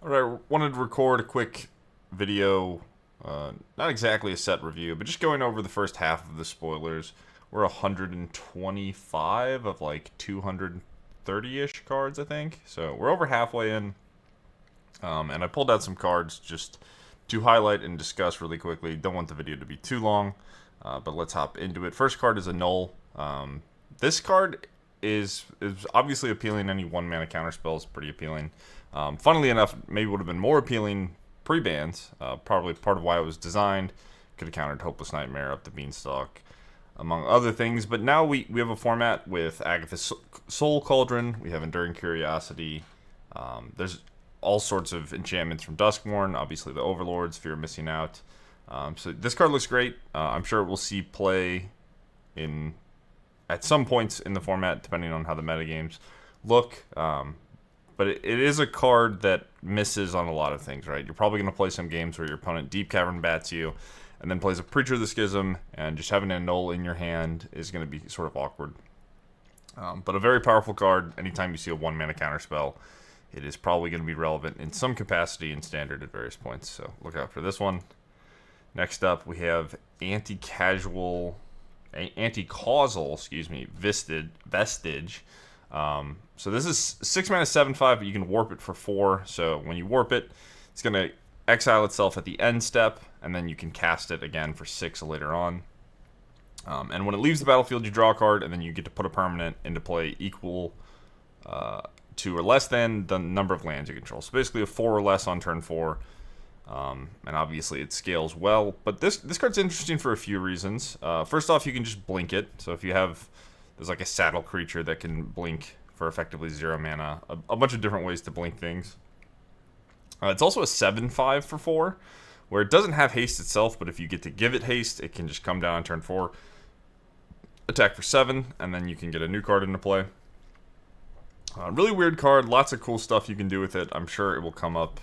All right, wanted to record a quick video, not exactly a set review, but just going over the first half of the spoilers. We're 125 of like 230-ish cards, I think. So we're over halfway in, and I pulled out some cards just to highlight and discuss really quickly. Don't want the video to be too long, but let's hop into it. First card is a Null. This card is obviously appealing. Any one mana counterspell is pretty appealing. Funnily enough, maybe would have been more appealing pre-bans. Probably part of why it was designed. Could have countered Hopeless Nightmare, Up the Beanstalk, among other things. But now we have a format with Agatha's Soul Cauldron. We have Enduring Curiosity. There's all sorts of enchantments from Duskmourn. Obviously, the Overlords, Fear of Missing Out. So this card looks great. I'm sure it will see play in at some points in the format, depending on how the metagames look. But it is a card that misses on a lot of things, right? You're probably going to play some games where your opponent Deep Cavern bats you, and then plays a Preacher of the Schism, and just having a Null in your hand is going to be sort of awkward. But a very powerful card. Anytime you see a 1 mana counterspell, it is probably going to be relevant in some capacity in Standard at various points. So look out for this one. Next up, we have anti-causal, Vestige. So this is 6 mana 7/5, but you can warp it for 4. So when you warp it, it's going to exile itself at the end step, and then you can cast it again for 6 later on. And when it leaves the battlefield, you draw a card, and then you get to put a permanent into play equal to or less than the number of lands you control. So basically a 4 or less on turn 4. And obviously it scales well. But this card's interesting for a few reasons. First off, you can just blink it. So if you have... There's like a saddle creature that can blink for effectively 0 mana. A bunch of different ways to blink things. It's also a 7/5 for 4, where it doesn't have haste itself, but if you get to give it haste, it can just come down on turn 4, attack for 7, and then you can get a new card into play. Really weird card, lots of cool stuff you can do with it. I'm sure it will come up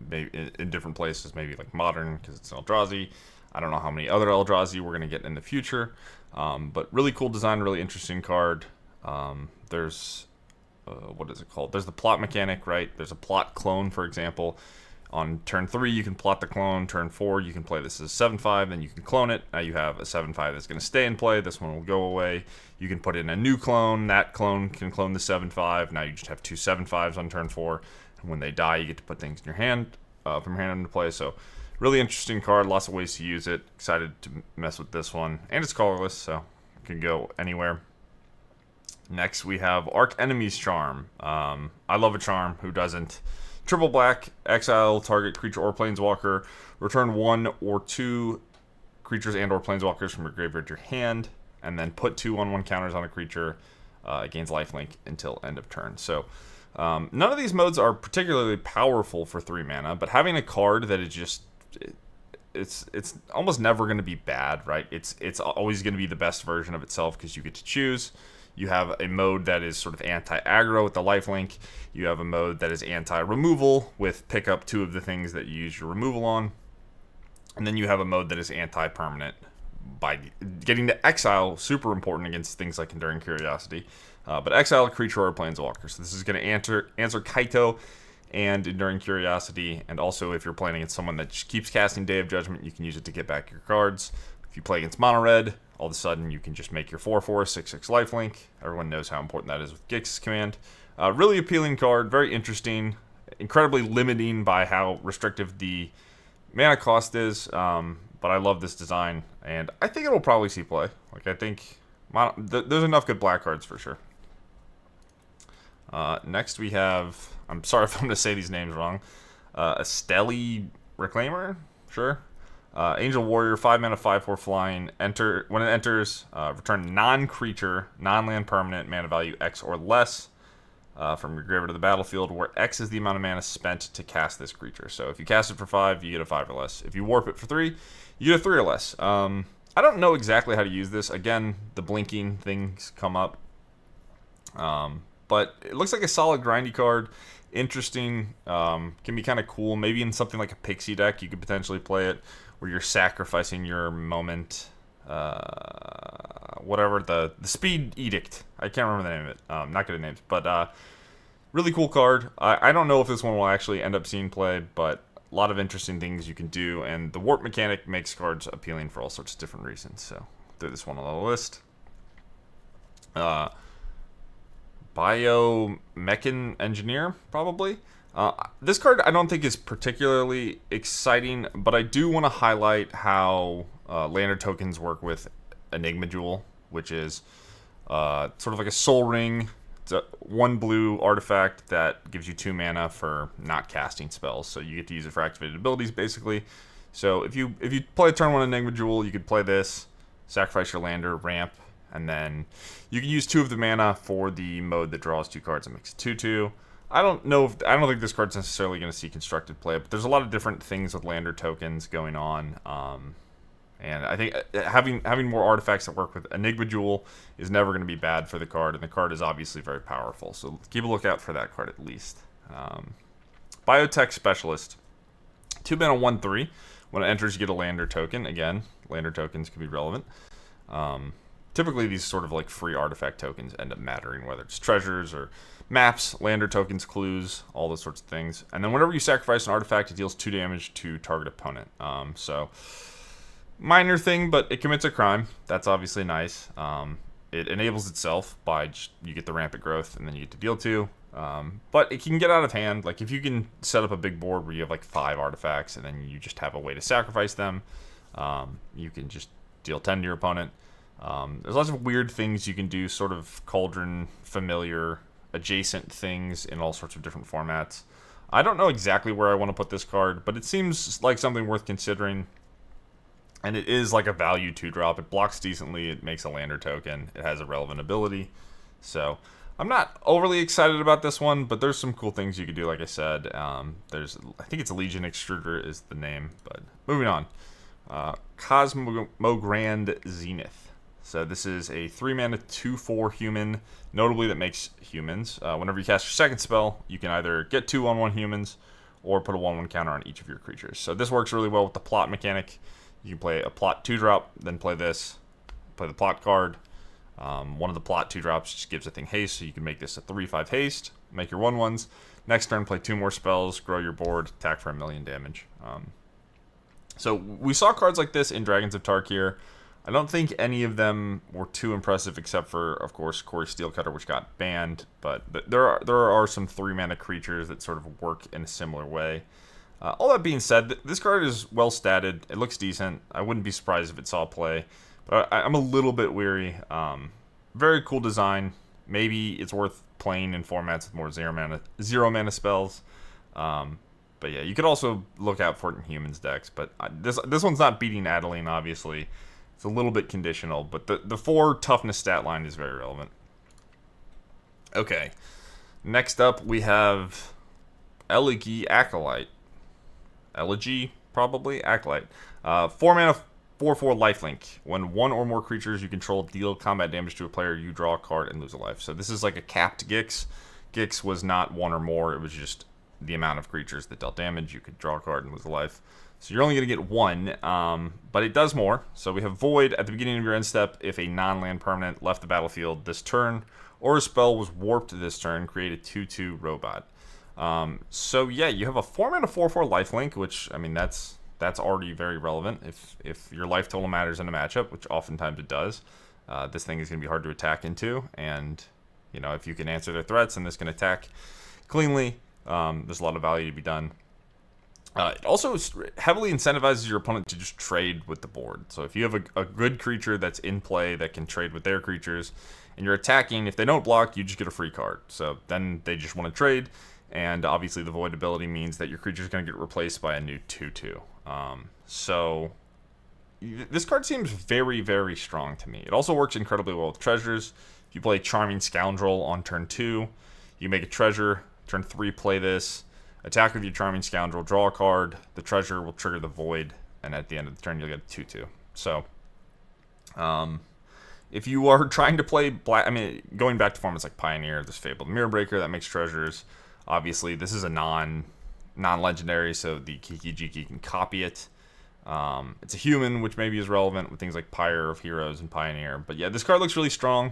maybe in different places, maybe like Modern, because it's Eldrazi. I don't know how many other Eldrazi we're going to get in the future. But really cool design, really interesting card. There's, what is it called? There's the plot mechanic, right? There's a plot clone, for example. On turn 3, you can plot the clone. Turn 4, you can play this as 7/5, then you can clone it. Now you have a 7/5 that's going to stay in play. This one will go away. You can put in a new clone. That clone can clone the 7/5. Now you just have 2 7/5s on turn 4. And when they die, you get to put things in your hand, from your hand into play. So really interesting card, lots of ways to use it. Excited to mess with this one. And it's colorless, so it can go anywhere. Next, we have Arch Enemy's Charm. I love a charm, who doesn't? Triple black, exile target creature or planeswalker. Return 1 or 2 creatures and or planeswalkers from your graveyard to your hand. And then put 2 1/1 counters on a creature. Gains lifelink until end of turn. So none of these modes are particularly powerful for 3 mana, but having a card that is just... It's almost never going to be bad, right? It's always going to be the best version of itself because you get to choose. You have a mode that is sort of anti-aggro with the lifelink. You have a mode that is anti-removal with pick up 2 of the things that you use your removal on. And then you have a mode that is anti-permanent by getting to exile, super important against things like Enduring Curiosity. But exile a creature or a planeswalker. So this is going to answer Kaito and Enduring Curiosity, and also if you're playing against someone that just keeps casting Day of Judgment, you can use it to get back your cards. If you play against Mono Red, all of a sudden you can just make your 4/4 6/6 lifelink. Everyone knows how important that is with Gix's command. Really appealing card, very interesting, incredibly limiting by how restrictive the mana cost is. But I love this design, and I think it'll probably see play. Like I think there's enough good black cards for sure. Next we have, I'm sorry if I'm going to say these names wrong, Esteli Reclaimer, sure. Angel Warrior, 5 mana, 5/4 flying. When it enters, return non-creature, non-land permanent, mana value X or less from your graveyard to the battlefield, where X is the amount of mana spent to cast this creature. So if you cast it for 5, you get a 5 or less. If you warp it for 3, you get a 3 or less. I don't know exactly how to use this. Again, the blinking things come up. But it looks like a solid grindy card. Interesting. Can be kind of cool. Maybe in something like a Pixie deck, you could potentially play it where you're sacrificing your moment. Whatever, the Speed Edict. I can't remember the name of it. Not good at names. But Really cool card. I don't know if this one will actually end up seeing play, but a lot of interesting things you can do, and the warp mechanic makes cards appealing for all sorts of different reasons. So throw this one on the list. Biomechan Engineer, probably. This card I don't think is particularly exciting, but I do want to highlight how Lander tokens work with Enigma Jewel, which is sort of like a Soul Ring. It's a 1 blue artifact that gives you 2 mana for not casting spells, so you get to use it for activated abilities, basically. So if you play a turn 1 Enigma Jewel, you could play this, sacrifice your Lander, ramp, and then you can use 2 of the mana for the mode that draws 2 cards and makes it 2/2. I don't think this card's necessarily going to see constructed play, but there's a lot of different things with Lander tokens going on. And I think having more artifacts that work with Enigma Jewel is never going to be bad for the card, and the card is obviously very powerful. So keep a lookout for that card at least. Biotech Specialist. 2 mana 1/3. When it enters, you get a Lander token. Again, Lander tokens can be relevant. Typically, these sort of like free artifact tokens end up mattering, whether it's treasures or maps, Lander tokens, clues, all those sorts of things. And then whenever you sacrifice an artifact, it deals 2 damage to target opponent. So minor thing, but it commits a crime. That's obviously nice. It enables itself by you get the rampant growth, and then you get to deal 2. But it can get out of hand. Like if you can set up a big board where you have like 5 artifacts, and then you just have a way to sacrifice them, you can just deal 10 to your opponent. There's lots of weird things you can do, sort of Cauldron, familiar, adjacent things in all sorts of different formats. I don't know exactly where I want to put this card, but it seems like something worth considering. And it is like a value 2-drop. It blocks decently. It makes a Lander token. It has a relevant ability. So I'm not overly excited about this one, but there's some cool things you could do, like I said. I think it's Legion Extruder is the name. But moving on. Cosmogrand Zenith. So this is a 3 mana 2/4 human, notably that makes humans. Whenever you cast your second spell, you can either get 2 1/1 humans or put a 1/1 counter on each of your creatures. So this works really well with the plot mechanic. You can play a plot 2-drop, then play this, play the plot card. One of the plot 2-drops just gives a thing haste, so you can make this a 3/5 haste, make your 1/1s. Next turn, play 2 more spells, grow your board, attack for 1,000,000 damage. So we saw cards like this in Dragons of Tarkir. I don't think any of them were too impressive, except for, of course, Kori Steelcutter, which got banned. But there are some 3 mana creatures that sort of work in a similar way. All that being said, this card is well statted. It looks decent. I wouldn't be surprised if it saw play, but I'm a little bit weary. Very cool design. Maybe it's worth playing in formats with more 0 mana spells. But yeah, you could also look out for it in humans decks. But this one's not beating Adeline, obviously. It's a little bit conditional, but the 4 toughness stat line is very relevant. Okay, next up we have Elegy Acolyte. Elegy, probably? Acolyte. 4 mana, 4/4 lifelink. When 1 or more creatures you control deal combat damage to a player, you draw a card and lose a life. So this is like a capped Gix. Gix was not 1 or more, it was just the amount of creatures that dealt damage. You could draw a card and lose a life. So you're only going to get 1, but it does more. So we have Void at the beginning of your end step. If a non-land permanent left the battlefield this turn, or a spell was warped this turn, create a 2/2 robot. So yeah, you have a 4 mana 4/4 lifelink, which, I mean, that's already very relevant if your life total matters in a matchup, which oftentimes it does. This thing is going to be hard to attack into, and you know, if you can answer their threats and this can attack cleanly, there's a lot of value to be done. It also heavily incentivizes your opponent to just trade with the board. So if you have a good creature that's in play that can trade with their creatures, and you're attacking, if they don't block, you just get a free card. So then they just want to trade, and obviously the Void ability means that your creature is going to get replaced by a new 2/2. So this card seems very, very strong to me. It also works incredibly well with treasures. If you play Charming Scoundrel on turn 2, you make a treasure. Turn 3, play this. Attack with your Charming Scoundrel, draw a card. The treasure will trigger the Void, and at the end of the turn, you'll get a 2/2. So, if you are trying to play black, I mean, going back to formats like Pioneer, there's Fabled Mirror Breaker that makes treasures. Obviously, this is a non-legendary, so the Kiki Jiki can copy it. It's a human, which maybe is relevant with things like Pyre of Heroes and Pioneer. But yeah, this card looks really strong.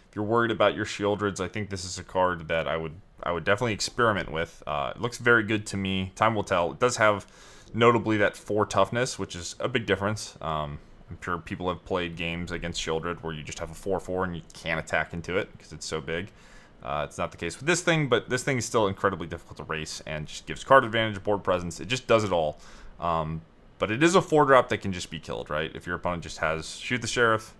If you're worried about your Shieldreds, I think this is a card that I would I would definitely experiment with. It looks very good to me. Time will tell. It does have notably that 4 toughness, which is a big difference. I'm sure people have played games against Sheoldred where you just have a 4/4 and you can't attack into it because it's so big. It's not the case with this thing, but this thing is still incredibly difficult to race and just gives card advantage, board presence. It just does it all. But it is a 4-drop that can just be killed, right? If your opponent just has Shoot the Sheriff,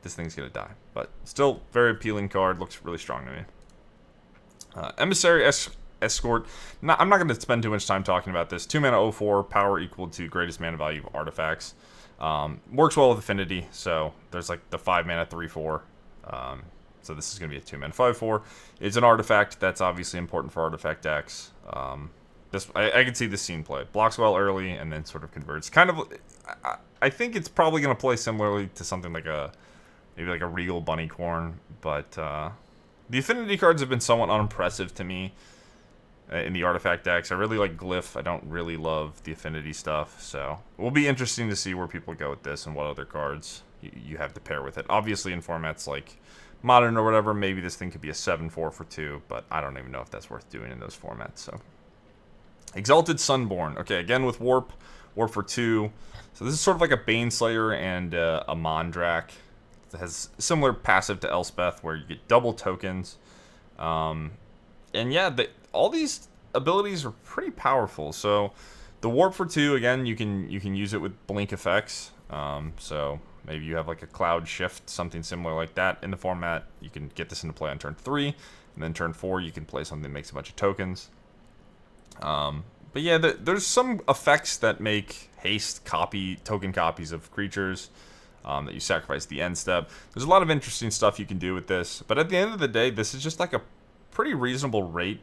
this thing's going to die. But still, very appealing card. Looks really strong to me. Emissary Escort. I'm not going to spend too much time talking about this. 2 mana 0/4, power equal to greatest mana value of artifacts. Works well with Affinity, so there's like the 5 mana 3/4. So this is going to be a 2 mana 5/4. It's an artifact that's obviously important for artifact decks. I can see this scene play. Blocks well early and then sort of converts. Kind of, I think it's probably going to play similarly to something like maybe like a Regal Bunnycorn, but the Affinity cards have been somewhat unimpressive to me in the artifact decks. I really like Glyph. I don't really love the Affinity stuff, so it will be interesting to see where people go with this and what other cards you have to pair with it. Obviously, in formats like Modern or whatever, maybe this thing could be a 7/4 for 2, but I don't even know if that's worth doing in those formats. So, Exalted Sunborn. Okay, again with Warp for 2. So this is sort of like a Baneslayer and a Mondrak. It has similar passive to Elspeth, where you get double tokens. And yeah, all these abilities are pretty powerful. So the Warp for 2, again, you can use it with blink effects. So maybe you have like a Cloud Shift, something similar like that in the format. You can get this into play on turn 3, and then turn 4 you can play something that makes a bunch of tokens. But yeah, there's some effects that make haste token copies of creatures that you sacrifice at the end step. There's a lot of interesting stuff you can do with this, but at the end of the day, this is just like a pretty reasonable rate.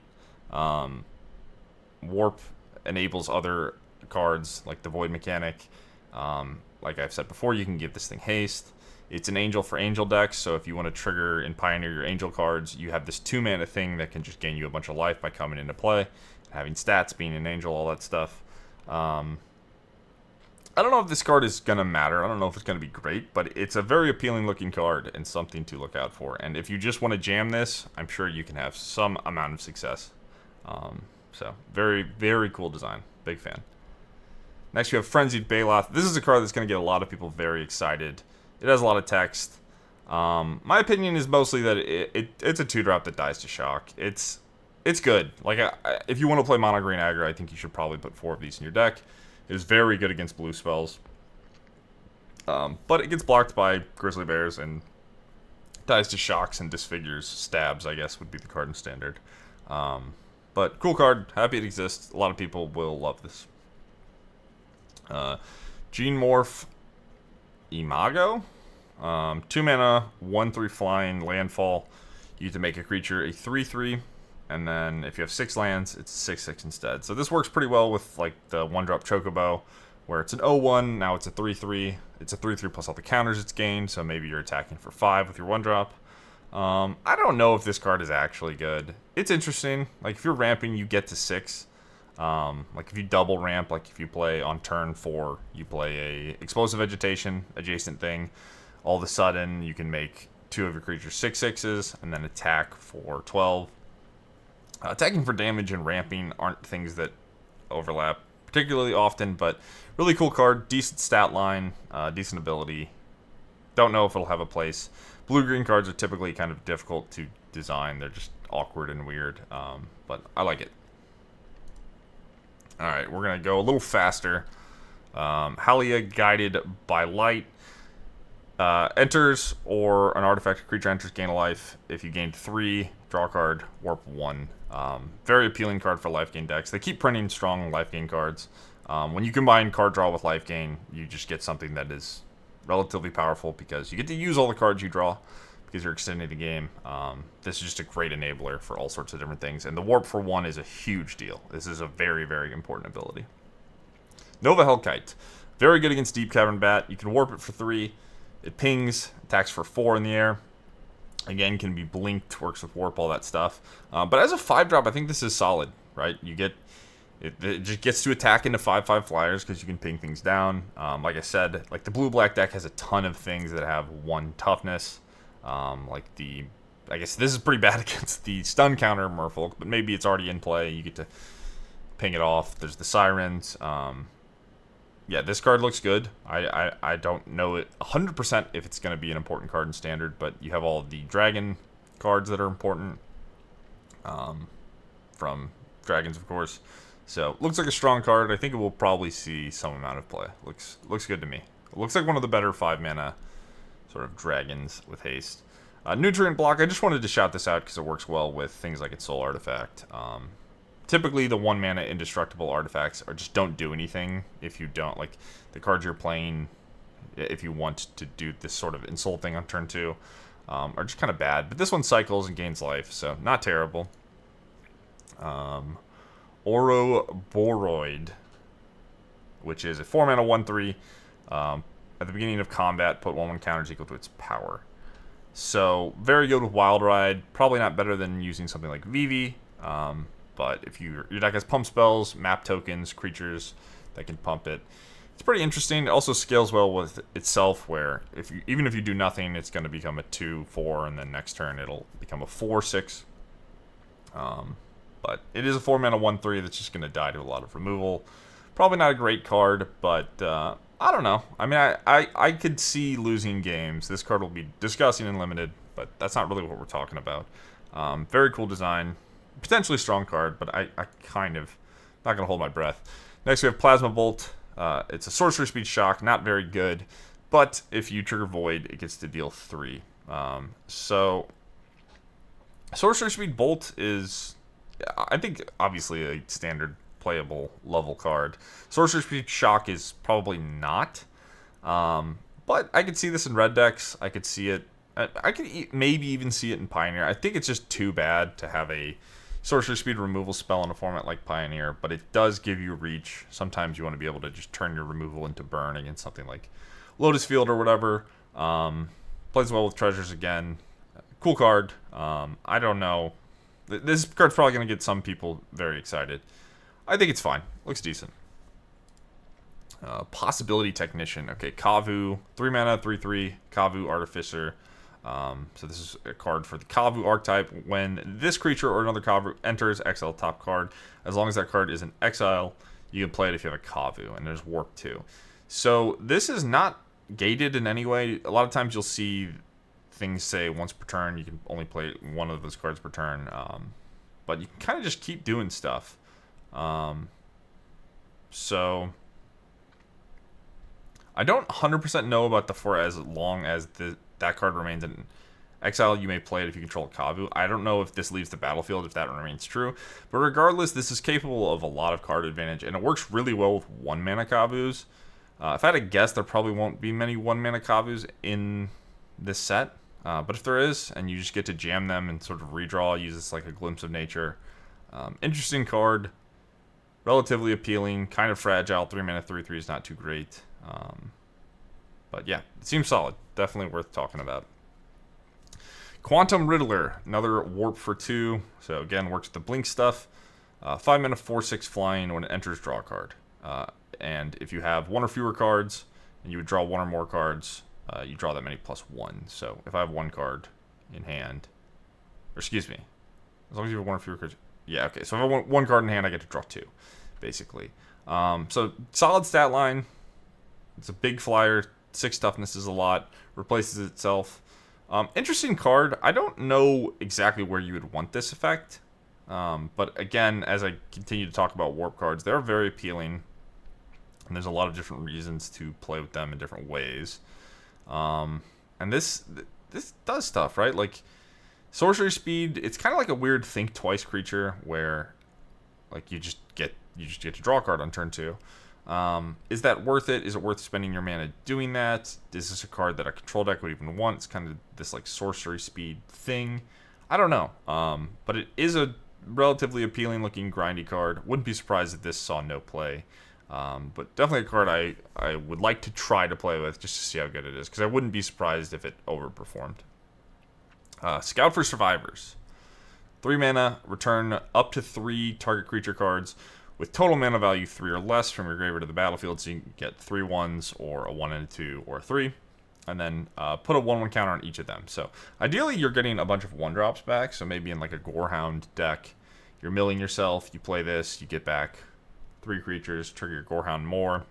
Warp enables other cards like the Void mechanic. Like I've said before, you can give this thing haste. It's an Angel for Angel deck, so if you want to trigger and Pioneer your Angel cards, you have this 2 mana thing that can just gain you a bunch of life by coming into play, having stats, being an Angel, all that stuff. I don't know if this card is going to matter. I don't know if it's going to be great, but it's a very appealing looking card and something to look out for. And if you just want to jam this, I'm sure you can have some amount of success. So, very, very cool design. Big fan. Next, you have Frenzied Baloth. This is a card that's going to get a lot of people very excited. It has a lot of text. My opinion is mostly that it's a 2-drop that dies to shock. It's good. Like, if you want to play mono green aggro, I think you should probably put 4 of these in your deck. It is very good against blue spells. But it gets blocked by Grizzly Bears and dies to shocks and disfigures. Stabs, I guess, would be the card in standard. But cool card. Happy it exists. A lot of people will love this. Gene Morph Imago. 2 mana, 1/3 flying, landfall. You get to make a creature a 3/3. And then if you have 6 lands, it's 6/6 instead. So this works pretty well with like the 1-drop Chocobo, where it's an 0/1, now it's a 3/3. It's a 3/3 plus all the counters it's gained, so maybe you're attacking for 5 with your 1-drop. I don't know if this card is actually good. It's interesting. Like if you're ramping, you get to 6. Like if you double ramp, like if you play on turn 4, you play a Explosive Vegetation adjacent thing. All of a sudden, you can make 2 of your creatures 6/6s and then attack for 12. Attacking for damage and ramping aren't things that overlap particularly often, but really cool card, decent stat line, decent ability. Don't know if it'll have a place. Blue-green cards are typically kind of difficult to design. They're just awkward and weird, but I like it. Alright, we're going to go a little faster. Halia, Guided by Light. Enters, or an artifact or creature enters, gain a life. If you gain 3, draw a card, warp 1. Very appealing card for life gain decks. They keep printing strong life gain cards. When you combine card draw with life gain, you just get something that is relatively powerful because you get to use all the cards you draw because you're extending the game. This is just a great enabler for all sorts of different things. And the warp for 1 is a huge deal. This is a very, very important ability. Nova Hellkite. Very good against Deep Cavern Bat. You can warp it for 3. It pings, attacks for 4 in the air. Again, can be blinked, works with warp, all that stuff. But as a 5-drop, I think this is solid, right? You get it just gets to attack into 5/5 flyers because you can ping things down. Like I said, like the blue-black deck has a ton of things that have 1 toughness, like the I guess this is pretty bad against the stun counter Merfolk, but maybe it's already in play. You get to ping it off. There's the Sirens. Yeah, this card looks good. I don't know it 100% if it's going to be an important card in Standard, but you have all the Dragon cards that are important from Dragons, of course. So, looks like a strong card. I think it will probably see some amount of play. Looks good to me. It looks like one of the better 5-mana sort of dragons with haste. Nutrient Block, I just wanted to shout this out because it works well with things like its Soul Artifact. Typically, the 1-mana indestructible artifacts just don't do anything if you don't, like, the cards you're playing, if you want to do this sort of insult thing on turn 2, are just kind of bad. But this one cycles and gains life, so not terrible. Oroboroid, which is a 4-mana 1/3. At the beginning of combat, put 1/1 counters equal to its power. So, very good with Wild Ride. Probably not better than using something like Vivi. But if your deck has pump spells, map tokens, creatures that can pump it, it's pretty interesting. It also scales well with itself, where even if you do nothing, it's going to become a 2/4, and then next turn it'll become a 4/6. But it is a 4-mana 1/3 that's just going to die to a lot of removal. Probably not a great card, but I don't know. I mean, I could see losing games. This card will be disgusting and limited, but that's not really what we're talking about. Very cool design. Potentially strong card, but I kind of not going to hold my breath. Next, we have Plasma Bolt. It's a sorcery speed shock, not very good, but if you trigger Void, it gets to deal 3. So, sorcery speed Bolt is, I think, obviously a standard playable level card. Sorcery speed shock is probably not, but I could see this in red decks. I could see it. I could maybe even see it in Pioneer. I think it's just too bad to have a sorcery speed removal spell in a format like Pioneer, but it does give you reach. Sometimes you want to be able to just turn your removal into burn against something like Lotus Field or whatever. Plays well with treasures again. Cool card. I don't know. This card's probably going to get some people very excited. I think it's fine. Looks decent. Possibility Technician. Okay, Kavu. 3-mana, 3/3. Kavu Artificer. So this is a card for the Kavu archetype. When this creature or another Kavu enters, exile top card. As long as that card is in exile, you can play it if you have a Kavu, and there's Warp 2. So this is not gated in any way. A lot of times you'll see things say once per turn, you can only play one of those cards per turn. But you can kind of just keep doing stuff. So I don't 100% know about the for as long as that card remains in exile. You may play it if you control Kavu. I don't know if this leaves the battlefield, if that remains true. But regardless, this is capable of a lot of card advantage, and it works really well with 1-mana Kavus. If I had to guess, there probably won't be many 1-mana Kavus in this set. But if there is, and you just get to jam them and sort of redraw, use this like a Glimpse of Nature. Interesting card. Relatively appealing. Kind of fragile. 3-mana 3/3 is not too great. But yeah, it seems solid. Definitely worth talking about. Quantum Riddler. Another warp for 2. So again, works with the blink stuff. 5-mana 4/6 flying. When it enters, draw a card. And if you have 1 or fewer cards, and you would draw 1 or more cards, you draw that many +1. So if I have 1 card in hand, or excuse me, as long as you have 1 or fewer cards, yeah, okay. So if I have 1 card in hand, I get to draw 2, basically. So solid stat line. It's a big flyer. 6 toughness is a lot. Replaces itself. Interesting card. I don't know exactly where you would want this effect. But again, as I continue to talk about warp cards, they're very appealing. And there's a lot of different reasons to play with them in different ways. And this does stuff, right? Like, sorcery speed, it's kind of like a weird think twice creature where, like, you just get to draw a card on turn 2. Is that worth it? Is it worth spending your mana doing that? Is this a card that a control deck would even want? It's kind of this like sorcery speed thing. I don't know. But it is a relatively appealing looking grindy card. Wouldn't be surprised if this saw no play. But definitely a card I would like to try to play with just to see how good it is, because I wouldn't be surprised if it overperformed. Scout for Survivors. 3 mana, return up to 3 target creature cards with total mana value 3 or less from your graveyard to the battlefield, so you can get 3 1s or a 1 and a 2 or a 3. and then put a 1/1 counter on each of them. So ideally, you're getting a bunch of 1-drops back. So maybe in like a Gorehound deck, you're milling yourself. You play this, you get back 3 creatures, trigger your Gorehound more,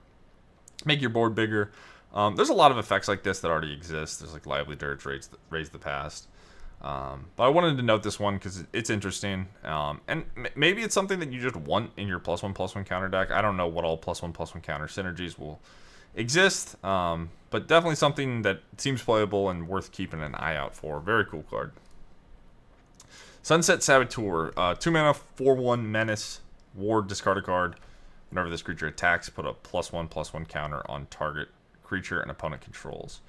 make your board bigger. There's a lot of effects like this that already exist. There's like Lively Dirge, Raise the Past. But I wanted to note this one because it's interesting. And maybe it's something that you just want in your +1/+1 counter deck. I don't know what all +1/+1 counter synergies will exist. But definitely something that seems playable and worth keeping an eye out for. Very cool card. Sunset Saboteur. 2 mana, 4/1 menace. Ward, discard a card. Whenever this creature attacks, put a +1/+1 counter on target creature and opponent controls.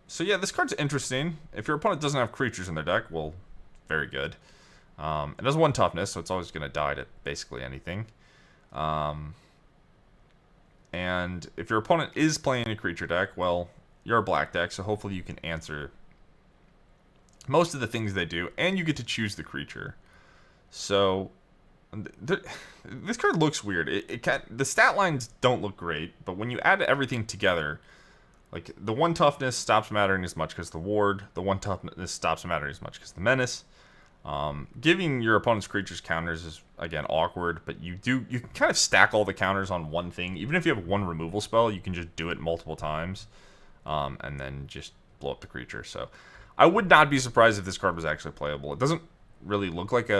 So yeah, this card's interesting. If your opponent doesn't have creatures in their deck, well, very good. It has 1 toughness, so it's always going to die to basically anything. And if your opponent is playing a creature deck, well, you're a black deck, so hopefully you can answer most of the things they do, and you get to choose the creature. So this card looks weird. The stat lines don't look great, but when you add everything together, like the 1 toughness stops mattering as much because the ward, the 1 toughness stops mattering as much because the menace. Giving your opponent's creatures counters is again awkward, but you can kind of stack all the counters on one thing. Even if you have 1 removal spell, you can just do it multiple times, and then just blow up the creature. So I would not be surprised if this card was actually playable. It doesn't really look like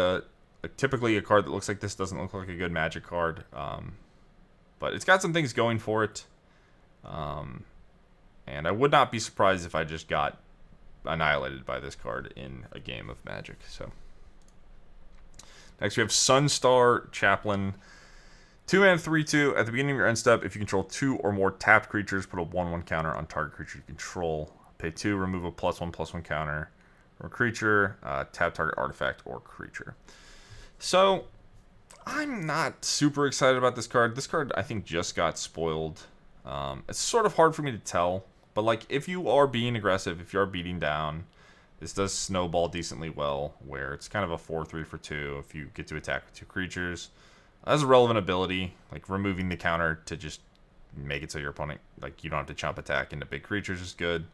typically a card that looks like this doesn't look like a good Magic card, but it's got some things going for it. And I would not be surprised if I just got annihilated by this card in a game of Magic. So next we have Sunstar Chaplain. 2 mana, 3/2. At the beginning of your end step, if you control 2 or more tapped creatures, put a 1/1 counter on target creature you control. Pay 2, remove a +1/+1 counter from a creature, tap target artifact or creature. So I'm not super excited about this card. This card I think just got spoiled. It's sort of hard for me to tell. But like, if you are being aggressive, if you are beating down, this does snowball decently well, where it's kind of a 4/3 for 2 if you get to attack with 2 creatures. That's a relevant ability, like removing the counter to just make it so your opponent, like, you don't have to chump attack into big creatures is good.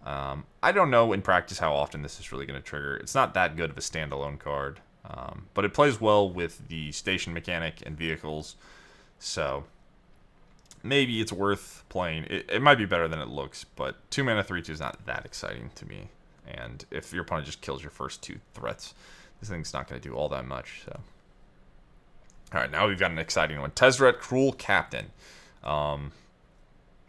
I don't know in practice how often this is really going to trigger. It's not that good of a standalone card, but it plays well with the station mechanic and vehicles, so maybe it's worth playing. It might be better than it looks, but 2 mana, 3/2 is not that exciting to me. And if your opponent just kills your first 2 threats, this thing's not going to do all that much. So, all right, now we've got an exciting one. Tezzeret, Cruel Captain.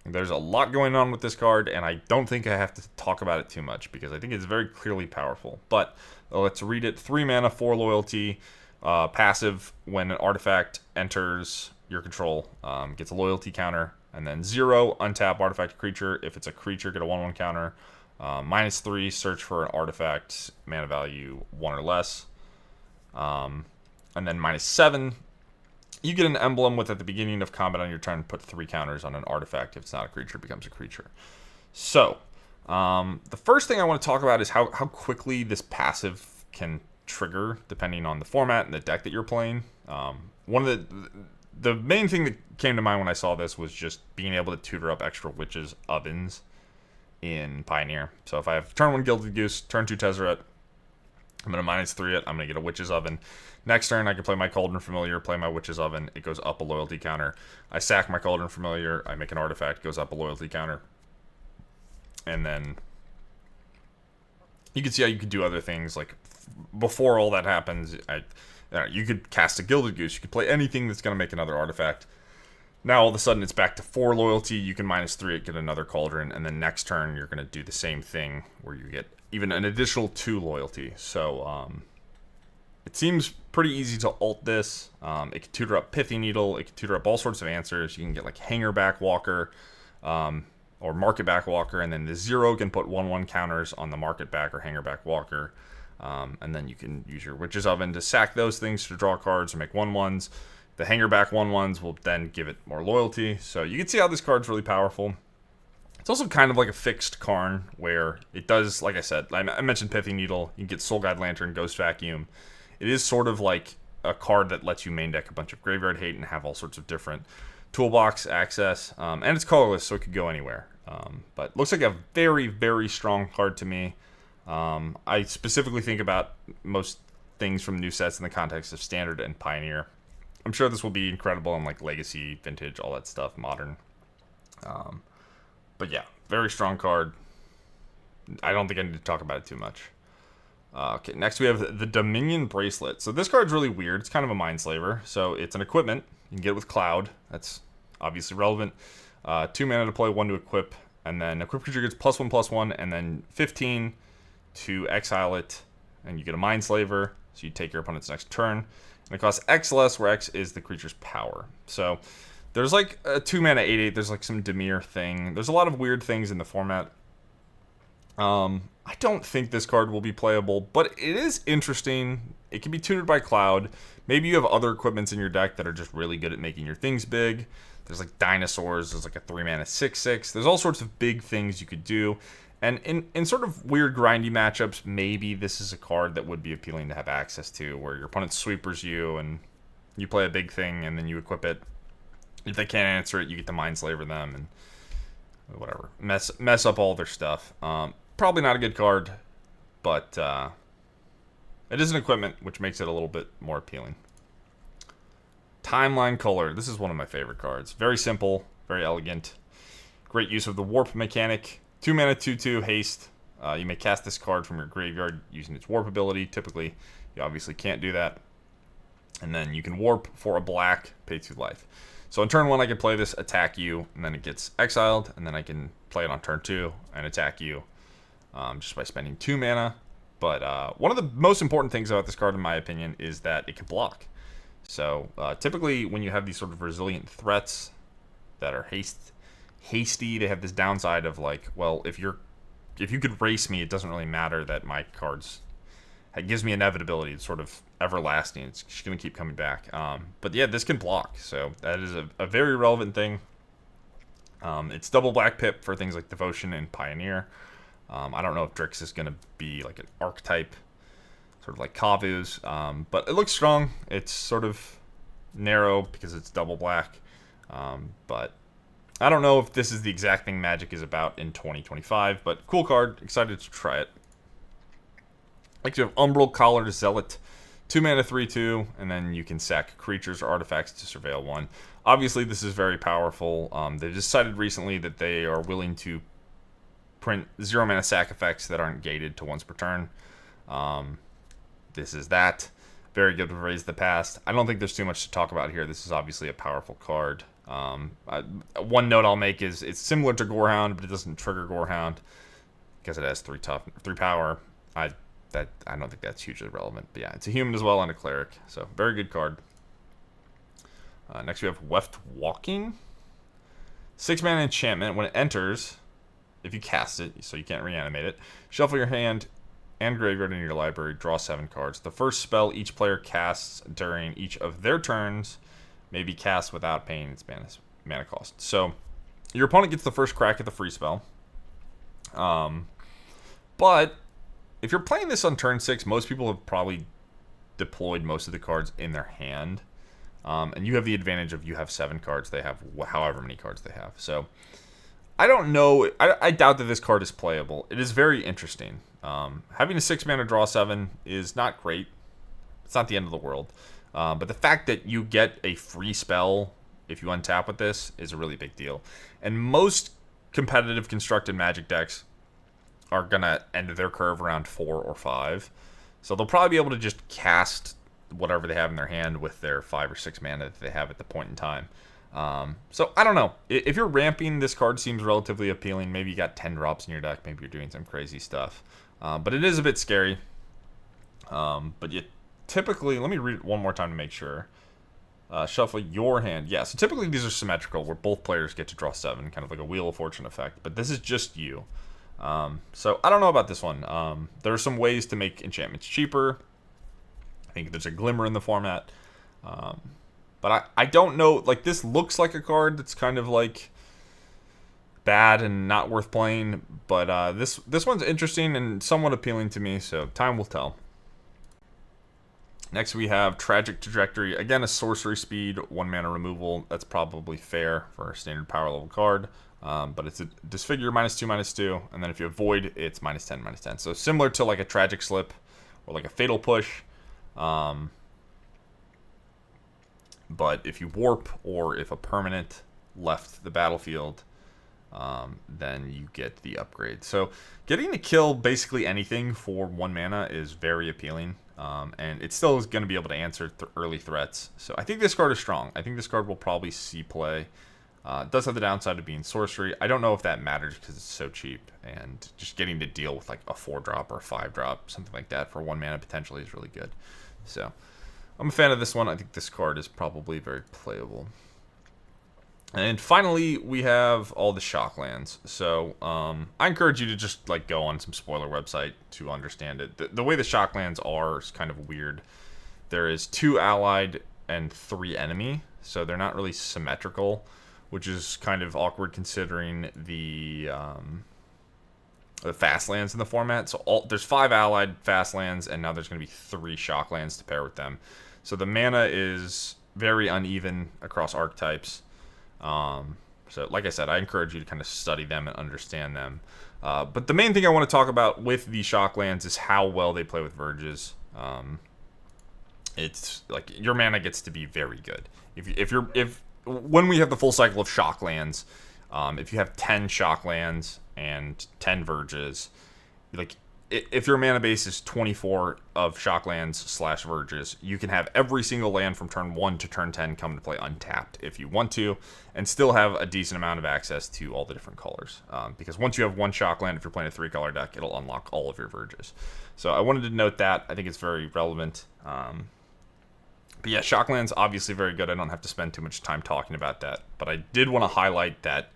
There's a lot going on with this card, and I don't think I have to talk about it too much because I think it's very clearly powerful. But let's read it. 3 mana, 4 loyalty. Passive, when an artifact enters your control, gets a loyalty counter, and then 0, untap artifact creature. If it's a creature, get a 1/1 counter. -3, search for an artifact, mana value 1 or less. And then -7, you get an emblem with, at the beginning of combat on your turn, put 3 counters on an artifact. If it's not a creature, it becomes a creature. So, the first thing I want to talk about is how quickly this passive can trigger, depending on the format and the deck that you're playing. One of the main thing that came to mind when I saw this was just being able to tutor up extra Witch's Ovens in Pioneer. So if I have turn 1 Gilded Goose, turn 2 Tezzeret, I'm going to -3 it. I'm going to get a Witch's Oven. Next turn, I can play my Cauldron Familiar, play my Witch's Oven. It goes up a loyalty counter. I sack my Cauldron Familiar. I make an artifact, goes up a loyalty counter. And then you can see how you could do other things. Like before all that happens, you could cast a Gilded Goose. You could play anything that's going to make another artifact. Now all of a sudden it's back to 4 loyalty. You can -3 it, get another Cauldron, and then next turn you're going to do the same thing where you get even an additional 2 loyalty. So it seems pretty easy to ult this. It can tutor up Pithy Needle. It can tutor up all sorts of answers. You can get like Hangerback Walker or Market Back Walker, and then the 0 can put 1/1 counters on the Market Back or Hangerback Walker. And then you can use your Witch's Oven to sack those things to draw cards or make 1/1s. The Hangerback 1/1s will then give it more loyalty. So you can see how this card's really powerful. It's also kind of like a fixed Karn, where it does, like I said, I mentioned Pithy Needle. You can get Soul Guide Lantern, Ghost Vacuum. It is sort of like a card that lets you main deck a bunch of Graveyard Hate and have all sorts of different toolbox access, and it's colorless, so it could go anywhere. But looks like a very, very strong card to me. I specifically think about most things from new sets in the context of Standard and Pioneer. I'm sure this will be incredible in like Legacy, Vintage, all that stuff, Modern. But yeah, very strong card. I don't think I need to talk about it too much. Okay, next we have the Dominion Bracelet. So this card's really weird. It's kind of a Mindslaver. So it's an equipment. You can get it with Cloud. That's obviously relevant. 2 mana to play, 1 to equip. And then equip creature gets +1/+1, and then 15 to exile it. And you get a Mindslaver, so you take your opponent's next turn. And it costs X less, where X is the creature's power. So there's like a 2 mana 8/8. There's like some Dimir thing. There's a lot of weird things in the format. I don't think this card will be playable, but it is interesting. It can be tutored by Cloud. Maybe you have other equipments in your deck that are just really good at making your things big. There's like dinosaurs. There's like a 3 mana 6/6. There's all sorts of big things you could do. And in sort of weird grindy matchups, maybe this is a card that would be appealing to have access to, where your opponent sweepers you and you play a big thing and then you equip it. If they can't answer it, you get to Mindslaver them and whatever. Mess up all their stuff. Probably not a good card, but it is an equipment, which makes it a little bit more appealing. Timeline Color. This is one of my favorite cards. Very simple, very elegant. Great use of the warp mechanic. 2 mana 2/2 haste. You may cast this card from your graveyard using its warp ability. Typically, you obviously can't do that. And then you can warp for a black, pay 2 life. So on turn 1, I can play this, attack you, and then it gets exiled. And then I can play it on turn 2 and attack you just by spending 2 mana. But one of the most important things about this card, in my opinion, is that it can block. So typically, when you have these sort of resilient threats that are hasty, they have this downside of like, well, if you could race me, it doesn't really matter that my cards. It gives me inevitability. It's sort of everlasting. It's just going to keep coming back. But yeah, this can block. So that is a very relevant thing. It's double black pip for things like Devotion and Pioneer. I don't know if Drix is going to be like an archetype, sort of like Kavu's. But it looks strong. It's sort of narrow because it's double black. But I don't know if this is the exact thing Magic is about in 2025. But cool card. Excited to try it. Next, you have Umbral Collar Zealot. 2 mana 3/2, and then you can sack creatures or artifacts to surveil 1. Obviously, this is very powerful. They've decided recently that they are willing to print 0 mana sack effects that aren't gated to once per turn. This is that. Very good to raise the past. I don't think there's too much to talk about here. This is obviously a powerful card. One note I'll make is it's similar to Gorehound, but it doesn't trigger Gorehound because it has 3 power. I don't think that's hugely relevant. But yeah, it's a human as well and a cleric. So very good card. Next we have Weft Walking. 6 mana enchantment. When it enters, if you cast it, so you can't reanimate it, shuffle your hand and graveyard in your library, draw 7 cards. The first spell each player casts during each of their turns may be cast without paying its mana cost. So your opponent gets the first crack at the free spell. But if you're playing this on turn 6, most people have probably deployed most of the cards in their hand. And you have the advantage of you have 7 cards. They have however many cards they have. So I don't know. I doubt that this card is playable. It is very interesting. Having a 6 mana draw 7 is not great. It's not the end of the world. But the fact that you get a free spell if you untap with this is a really big deal. And most competitive constructed Magic decks are going to end their curve around 4 or 5. So they'll probably be able to just cast whatever they have in their hand with their 5 or 6 mana that they have at the point in time. So I don't know. If you're ramping, this card seems relatively appealing. Maybe you got 10 drops in your deck. Maybe you're doing some crazy stuff. But it is a bit scary. But you typically, let me read it one more time to make sure. Shuffle your hand. Yeah, so typically these are symmetrical where both players get to draw 7, kind of like a Wheel of Fortune effect. But this is just you. So I don't know about this one. There are some ways to make enchantments cheaper. I think there's a glimmer in the format. But I don't know. Like, this looks like a card that's kind of like bad and not worth playing. But this one's interesting and somewhat appealing to me. So time will tell. Next we have Tragic Trajectory. Again, a sorcery speed, 1 mana removal. That's probably fair for a standard power level card. But it's a Disfigure -2/2, and then if you avoid, it's -10/10. So similar to like a Tragic Slip or like a Fatal Push. But if you warp or if a permanent left the battlefield, then you get the upgrade. So getting to kill basically anything for 1 mana is very appealing. And it still is going to be able to answer early threats. So I think this card is strong. I think this card will probably see play. It does have the downside of being sorcery. I don't know if that matters because it's so cheap. And just getting to deal with like a 4-drop or a 5-drop, something like that for 1 mana potentially is really good. So I'm a fan of this one. I think this card is probably very playable. And finally, we have all the Shocklands. So I encourage you to just like go on some spoiler website to understand it. The way the Shocklands are is kind of weird. There is 2 allied and 3 enemy, so they're not really symmetrical, which is kind of awkward considering the fast lands in the format. So there's 5 allied fast lands, and now there's going to be 3 Shocklands to pair with them. So the mana is very uneven across archetypes. So like I said, I encourage you to kind of study them and understand them. But the main thing I want to talk about with the Shocklands is how well they play with Verges. It's like your mana gets to be very good. When we have the full cycle of Shocklands, if you have 10 Shocklands and 10 Verges, like if your mana base is 24 of Shocklands / Verges, you can have every single land from turn 1 to turn 10 come to play untapped if you want to, and still have a decent amount of access to all the different colors. Because once you have 1 Shockland, if you're playing a 3-color deck, it'll unlock all of your Verges. So I wanted to note that. I think it's very relevant. But yeah, Shockland's obviously very good. I don't have to spend too much time talking about that. But I did want to highlight that,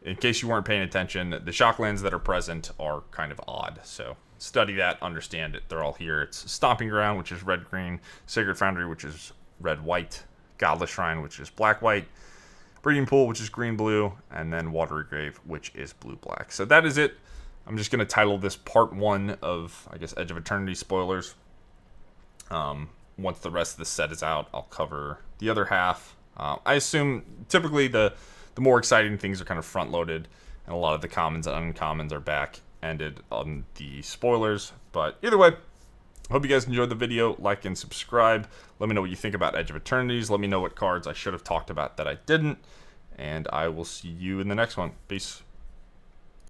in case you weren't paying attention, the Shocklands that are present are kind of odd. So study that, understand it. They're all here. It's Stomping Ground, which is red-green. Sacred Foundry, which is red-white. Godless Shrine, which is black-white. Breeding Pool, which is green-blue. And then Watery Grave, which is blue-black. So that is it. I'm just going to title this Part 1 of, I guess, Edge of Eternity spoilers. Once the rest of the set is out, I'll cover the other half. I assume typically the more exciting things are kind of front-loaded, and a lot of the commons and uncommons are back-ended on the spoilers. But either way, hope you guys enjoyed the video. Like and subscribe. Let me know what you think about Edge of Eternities. Let me know what cards I should have talked about that I didn't. And I will see you in the next one. Peace.